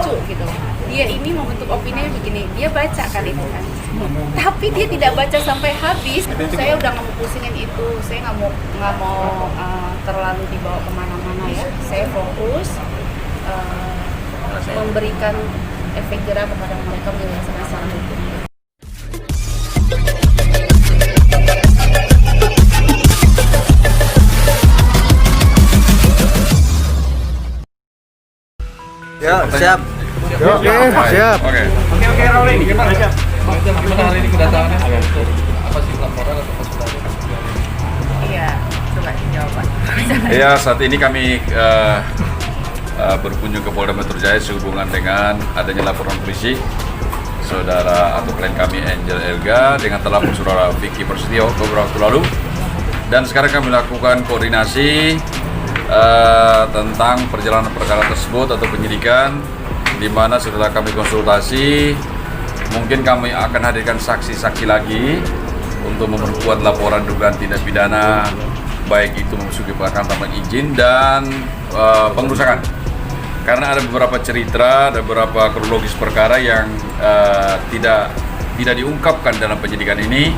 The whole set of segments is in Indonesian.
lucu gitu. Dia ini membentuk opini begini, dia baca kan itu kan. Tapi dia tidak baca sampai habis. Saya udah nggak mau pusingin itu, saya nggak mau terlalu dibawa kemana-mana ya. Saya fokus memberikan efek jerah kepada mereka menyelesaikan secara hukum. Ya, siap. Oke, siap. Oke, Rolling. Gimana, siap? Gimana hari ini kedatangannya? Apa sih laporan atau konsultasi? Iya, coba jawaban. Iya, saat ini kami berkunjung ke Polda Metro Jaya sehubungan dengan adanya laporan polisi saudara atau klien kami Angel Elga dengan terlapor saudara Vicky Prasetyo beberapa waktu lalu, dan sekarang kami lakukan koordinasi tentang perjalanan perkara tersebut atau penyidikan, di mana setelah kami konsultasi mungkin kami akan hadirkan saksi-saksi lagi untuk memperkuat laporan dugaan tindak pidana baik itu memasuki pelaksanaan tanpa izin dan pengerusakan. Karena ada beberapa cerita, ada beberapa kronologis perkara yang tidak diungkapkan dalam penyidikan ini,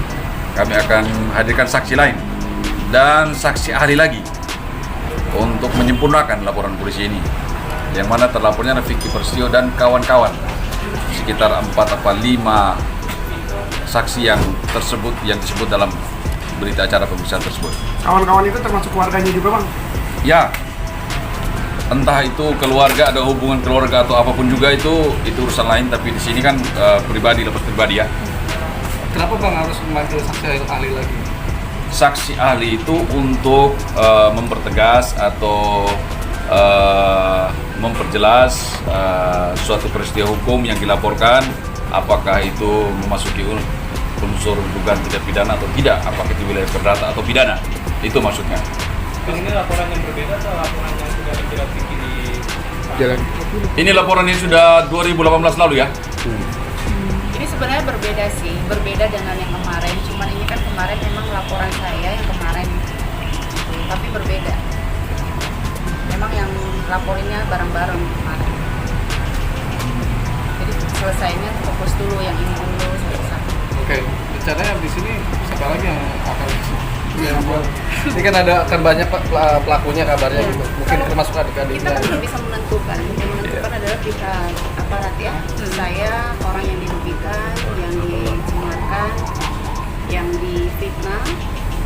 kami akan hadirkan saksi lain dan saksi ahli lagi untuk menyempurnakan laporan polisi ini, yang mana terlapornya ada Vicky Prasetyo dan kawan-kawan, sekitar 4 atau 5 saksi yang disebut dalam berita acara pemeriksaan tersebut. Kawan-kawan itu termasuk keluarganya juga, Bang? Ya, entah itu keluarga, ada hubungan keluarga atau apapun juga itu urusan lain, tapi di sini kan pribadi, lepas pribadi ya. Kenapa Bang harus memanggil saksi ahli lagi? Saksi ahli itu untuk mempertegas atau memperjelas suatu peristiwa hukum yang dilaporkan, apakah itu memasuki unsur dugaan tindak pidana atau tidak, apakah itu wilayah perdata atau pidana, itu maksudnya. Ini laporan yang berbeda atau laporan yang sudah dijerat di Jalan. Ini laporan yang sudah 2018 lalu ya? Ini sebenarnya berbeda dengan yang kemarin. Cuman ini kan kemarin memang laporan saya yang kemarin, tapi berbeda. Memang yang laporinnya bareng-bareng kemarin. Jadi selesainya fokus dulu yang ini dulu selesai. Oke, rencananya di sini siapa lagi yang akan ini kan akan banyak pelakunya kabarnya gitu. Mungkin termasuk adik-adiknya. Kita kan belum bisa menentukan. Yang menentukan adalah pihak aparat ya. Saya orang yang dirugikan, yang dicemarkan, yang difitnah.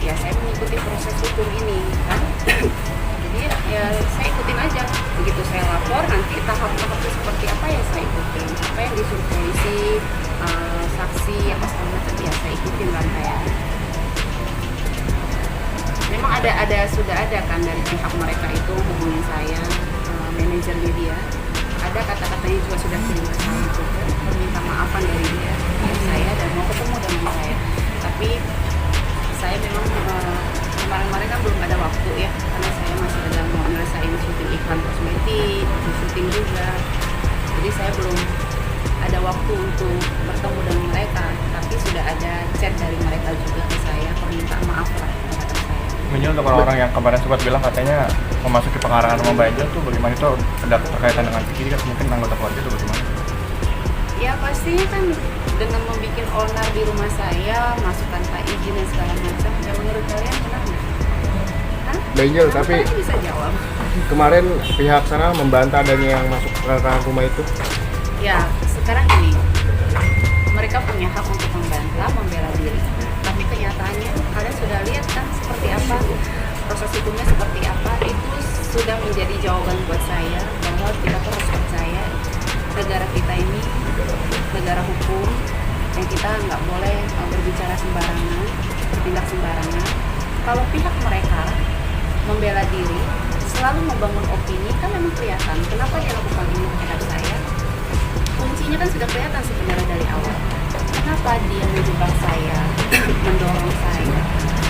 Ya saya mengikuti proses hukum ini kan. Jadi ya saya ikutin aja. Begitu saya lapor, nanti tahap-tahapnya seperti apa ya saya ikutin. Apa yang disuruh polisi, saksi, apa segala macam ya saya ikutin rantaiannya. Memang sudah ada kan dari pihak mereka itu hubungin saya, manajernya dia. Ada kata-katanya juga sudah kirim ke saya juga, perminta maafan dari dia, saya dan mau ketemu dengan saya. Tapi saya memang kemarin-kemarin kan belum ada waktu ya, karena saya masih ada mau nyelesain syuting iklan kosmetik, syuting juga. Jadi saya belum ada waktu untuk bertemu dengan mereka, tapi sudah ada chat dari mereka juga ke saya, perminta maaf lah terhadap saya. Menyusul untuk orang-orang yang kemarin sempat bilang katanya memasuki pengarangan rumah Mbak Angel tuh bagaimana, itu ada terkaitan dengan Vicky kan, mungkin anggota keluarga itu bagaimana? Ya pastinya kan dengan membuat onar di rumah saya, masuk tanpa izin dan segala macam. Ya menurut kalian kenapa? Hah? Mbak Angel, tapi kalian bisa jawab. kemarin pihak sana membantah adanya yang masuk ke rumah itu. Ya sekarang ini mereka punya hak untuk membantah, membela diri. Tapi kenyataannya kalian sudah lihat kan seperti apa, proses hukumnya seperti apa. Itu sudah menjadi jawaban buat saya bahwa kita harus percaya negara kita ini negara hukum, yang kita nggak boleh berbicara sembarangan, bertindak sembarangan. Kalau pihak mereka membela diri, selalu membangun opini, kan memang kelihatan kenapa dia lakukan ini terhadap saya. Kuncinya kan sudah kelihatan sebenarnya dari awal. Kenapa dia menjebak saya, mendorong saya,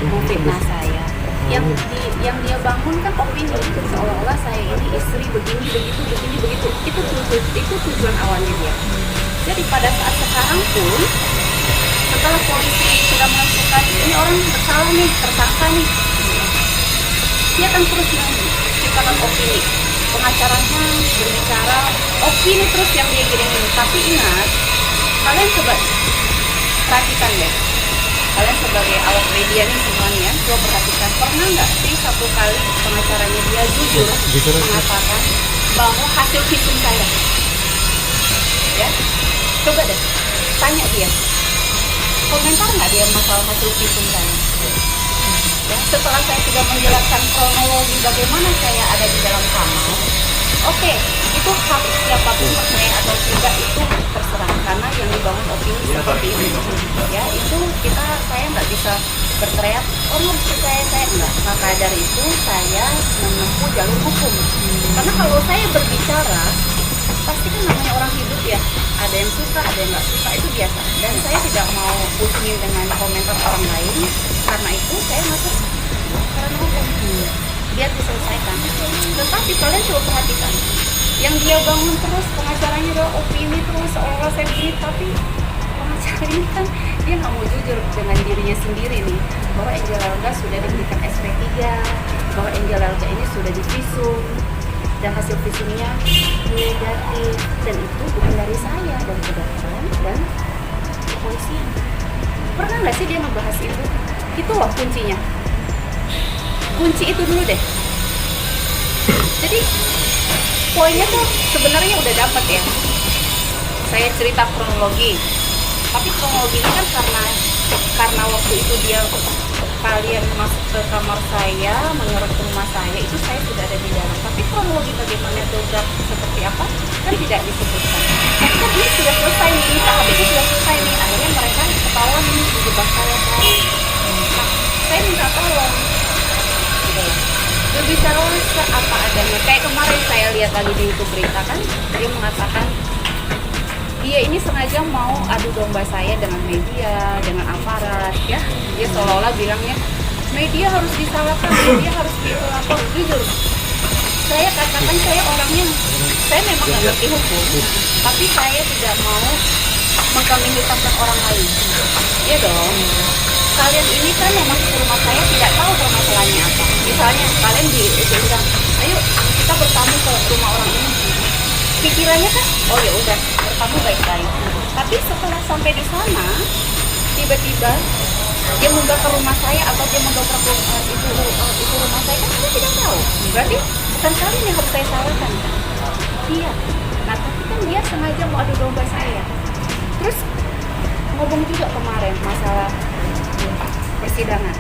memfitnah saya? Yang dia bangun kan opini, seolah-olah saya ini istri begini, begitu. Itu tujuan awalnya dia. Jadi pada saat sekarang pun, setelah polisi sudah menentukan ini orang bersalah nih, tersangka nih, dia akan terus menciptakan opini. Pengacaranya berbicara, oke, opini terus yang dia kirimin. Tapi ingat, kalian coba perhatikan deh, kalian sebagai awak media nih semuanya, coba perhatikan, pernah nggak sih satu kali pengacaranya dia jujur mengatakan bahwa hasil visum saya, ya coba deh tanya dia, komentar nggak dia masalah hasil visum saya? Ya, setelah saya sudah menjelaskan kronologi bagaimana saya ada di dalam kamar, oke, itu hak siapapun percaya atau tidak itu terserah, karena yang dibangun opini seperti itu, ya itu saya nggak bisa berteriak, oh harus percaya saya, enggak. Maka dari itu saya menempuh jalur hukum, karena kalau saya berbicara pasti kan namanya orang hidup ya, ada yang suka, ada yang nggak suka, itu biasa, dan saya tidak mau pusingin dengan komentar orang lain, karena itu saya masuk karena hukum biar diselesaikan. Tetapi kalian coba perhatikan, yang dia bangun terus pengacaranya adalah opini terus seolah saya begini, tapi pengacara ini kan dia nggak mau jujur dengan dirinya sendiri nih, bahwa Angel Elga sudah diberikan SP3, bahwa Angel Elga ini sudah divisum dan hasil visumnya negatif, dan itu bukan dari saya, dari kedokteran dan kepolisian. Pernah nggak sih dia ngebahas itu? Itu loh kuncinya. Kunci itu dulu deh. Jadi poinnya tuh sebenarnya udah dapat ya. Saya cerita kronologi, tapi kronologi ini kan karena waktu itu kalian masuk ke kamar saya, menyorot ke rumah saya, itu saya sudah ada di dalam. Tapi kronologi bagaimana dobrak seperti apa kan tidak disebutkan. Kan ini sudah selesai nih, tahap itu sudah selesai nih. Akhirnya mereka ketahuan nih menjebak saya kan. Nah, saya minta tolong. Berbicara apa adanya. Kayak kemarin saya lihat lagi di YouTube berita kan, dia mengatakan dia ini sengaja mau adu domba saya dengan media, dengan aparat, ya. Dia seolah-olah bilangnya media harus disalahkan, media harus dilapor. Jujur, saya katakan saya orangnya, saya memang nggak ngerti hukum, tapi saya tidak mau mengkambing hitamkan orang lain. Iya dong. Kalian ini kan yang masuk ke rumah saya tidak tahu permasalahannya apa. Misalnya kalian bilang, ayo kita bertamu ke rumah orang ini. Pikirannya kan, oh ya udah bertamu baik-baik. Tapi setelah sampai di sana, tiba-tiba dia membakar rumah saya atau dia mendobrak itu rumah saya, kan saya tidak tahu. Berarti bukan kalian yang harus saya salahkan, kan? Dia. Nah tapi kan dia sengaja mau adu domba saya. Terus ngomong juga kemarin masalah persidangan,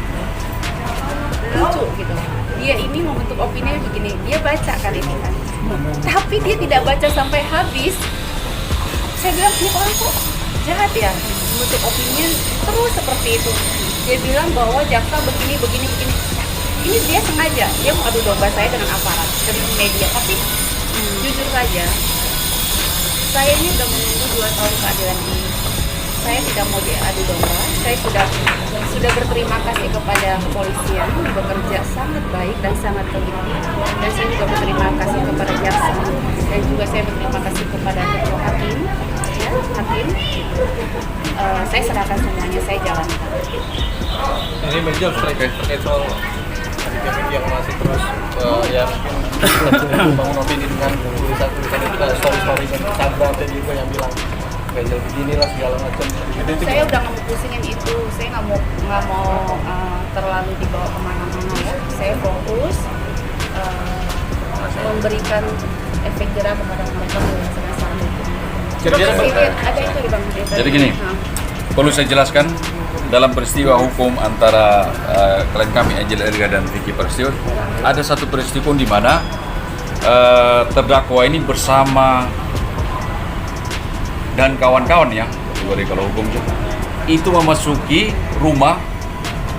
lucu gitu. Dia ini membentuk opini begini, dia baca kan ini kan, tapi dia tidak baca sampai habis. Saya bilang ini orang kok jahat ya, membentuk opini terus seperti itu. Dia bilang bahwa jaksa begini. Ini dia sengaja, dia mau adu domba saya dengan aparat, dengan media. Tapi jujur saja, saya ini udah menunggu 2 tahun keadilan ini. Saya tidak mau diadu domba. Saya sudah berterima kasih kepada kepolisian, bekerja sangat baik dan sangat teliti. Dan saya juga berterima kasih kepada jaksa, dan juga saya berterima kasih kepada ketua hakim. Ya, hakim. Saya serahkan semuanya, saya jalankan. Ini media terkait soal media yang masih terus yang bangun opini dengan tulisan-tulisan itu, story-story dan Instagram dan juga yang bilang Angel beginilah segala macam. Saya udah nggak mau pusingin itu, saya nggak mau terlalu dibawa kemana-mana ya. Saya fokus memberikan efek jerah kepada mereka yang sedang itu. Ada itu di Bang. Jadi gini, perlu saya jelaskan dalam peristiwa hukum antara klien kami Angel Elga dan Vicky Prasetyo, ada satu peristiwa di mana terdakwa ini bersama dan kawan-kawan ya, dari kalau hukum itu memasuki rumah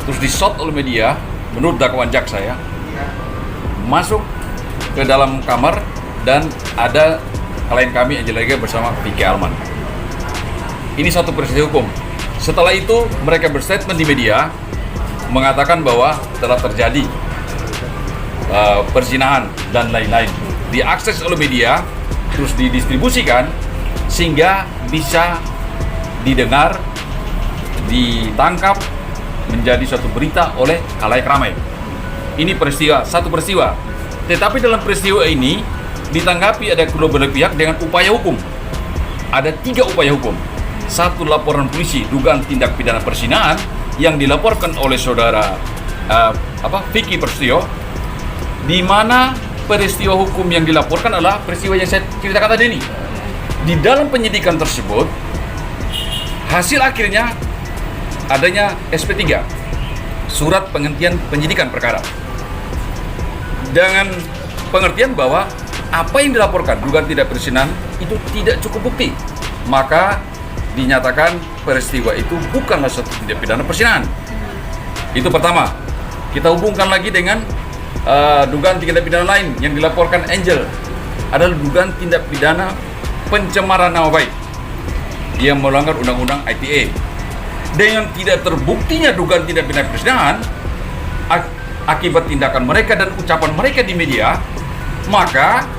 terus di-shot oleh media, menurut dakwaan jaksa ya, masuk ke dalam kamar dan ada klien kami Angel Elga bersama Vicky Arman. Ini satu peristiwa hukum. Setelah itu mereka berstatement di media mengatakan bahwa telah terjadi perzinahan dan lain-lain. Diakses oleh media terus didistribusikan sehingga bisa didengar, ditangkap, menjadi suatu berita oleh khalayak ramai. Ini satu peristiwa. Tetapi dalam peristiwa ini ditanggapi ada kedua belah pihak dengan upaya hukum. Ada 3 upaya hukum. 1, laporan polisi dugaan tindak pidana perzinahan yang dilaporkan oleh saudara Vicky Prasetyo, di mana peristiwa hukum yang dilaporkan adalah peristiwa yang saya ceritakan tadi ini. Di dalam penyidikan tersebut, hasil akhirnya adanya SP3, surat penghentian penyidikan perkara, dengan pengertian bahwa apa yang dilaporkan dugaan tidak perzinahan itu tidak cukup bukti, maka dinyatakan peristiwa itu bukanlah suatu tindak pidana perzinahan. Itu pertama. Kita hubungkan lagi dengan dugaan tindak pidana lain yang dilaporkan Angel, adalah dugaan tindak pidana pencemaran nama baik yang melanggar undang-undang ITE. Dengan tidak terbuktinya dugaan tindak pidana perzinahan akibat tindakan mereka dan ucapan mereka di media, maka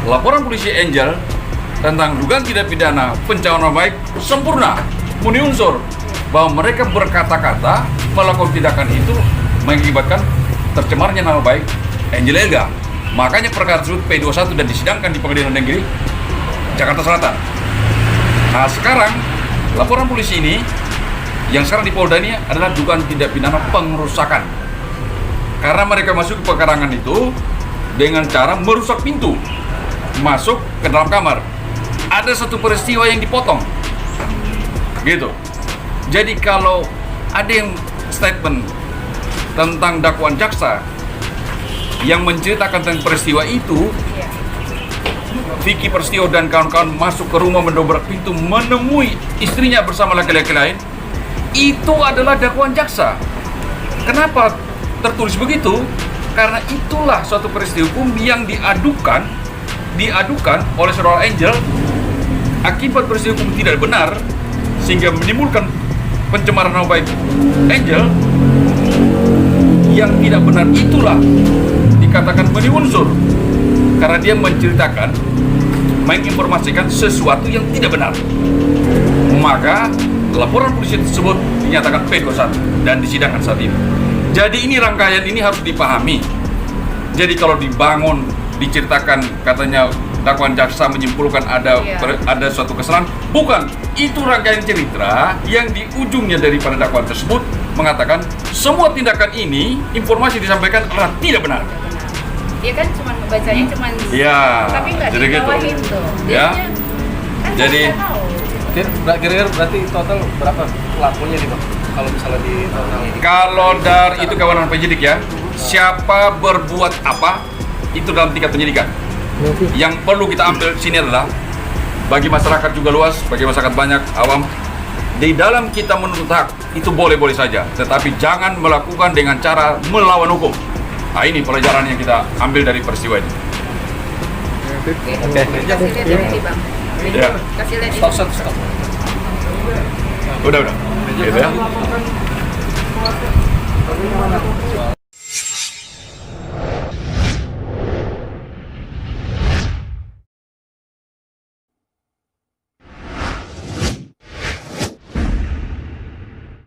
laporan polisi Angel tentang dugaan tindak pidana pencemaran nama baik sempurna, memenuhi unsur bahwa mereka berkata-kata melakukan tindakan itu mengakibatkan tercemarnya nama baik Angel Elga. Makanya perkara tersebut P21 dan disidangkan di Pengadilan Negeri Jakarta Selatan. Nah, sekarang laporan polisi ini yang sekarang di Polda ini adalah dugaan tindak pidana pengerusakan. Karena mereka masuk ke pekarangan itu dengan cara merusak pintu masuk ke dalam kamar. Ada satu peristiwa yang dipotong, gitu. Jadi kalau ada yang statement tentang dakwaan jaksa yang menceritakan tentang peristiwa itu, Vicky Prasetyo dan kawan-kawan masuk ke rumah mendobrak pintu menemui istrinya bersama laki-laki lain, itu adalah dakwaan jaksa. Kenapa tertulis begitu? Karena itulah suatu peristiwa hukum yang diadukan oleh saudara Angel akibat peristiwa hukum tidak benar sehingga menimbulkan pencemaran nama baik Angel. Yang tidak benar itulah dikatakan memenuhi unsur karena dia menceritakan, menginformasikan sesuatu yang tidak benar. Maka laporan polisi tersebut dinyatakan P21 dan disidangkan saat ini. Jadi ini rangkaian ini harus dipahami. Jadi kalau dibangun, diceritakan katanya dakwaan jaksa menyimpulkan ada suatu kesalahan, bukan. Itu rangkaian cerita yang di ujungnya daripada dakwaan tersebut mengatakan semua tindakan ini, informasi disampaikan adalah tidak benar. Dia kan cuma membacanya tapi nggak jadi dibawahin gitu. tuh. Ya. Kan Jadi Kira-kira berarti total berapa pelakunya nih, Bang? Kalau misalnya di total ini. kalau dari itu kewenangan penyidik ya, siapa berbuat apa itu dalam tingkat penyidikan. Yang perlu kita ambil sini adalah bagi masyarakat juga luas, bagi masyarakat banyak awam, di dalam kita menuntut hak itu boleh-boleh saja, tetapi jangan melakukan dengan cara melawan hukum. Nah, ini pelajaran yang kita ambil dari peristiwa ini. Kasih lihat ini, Bang. Ya. Kasih lihat ini. Stop. Udah. Gitu ya.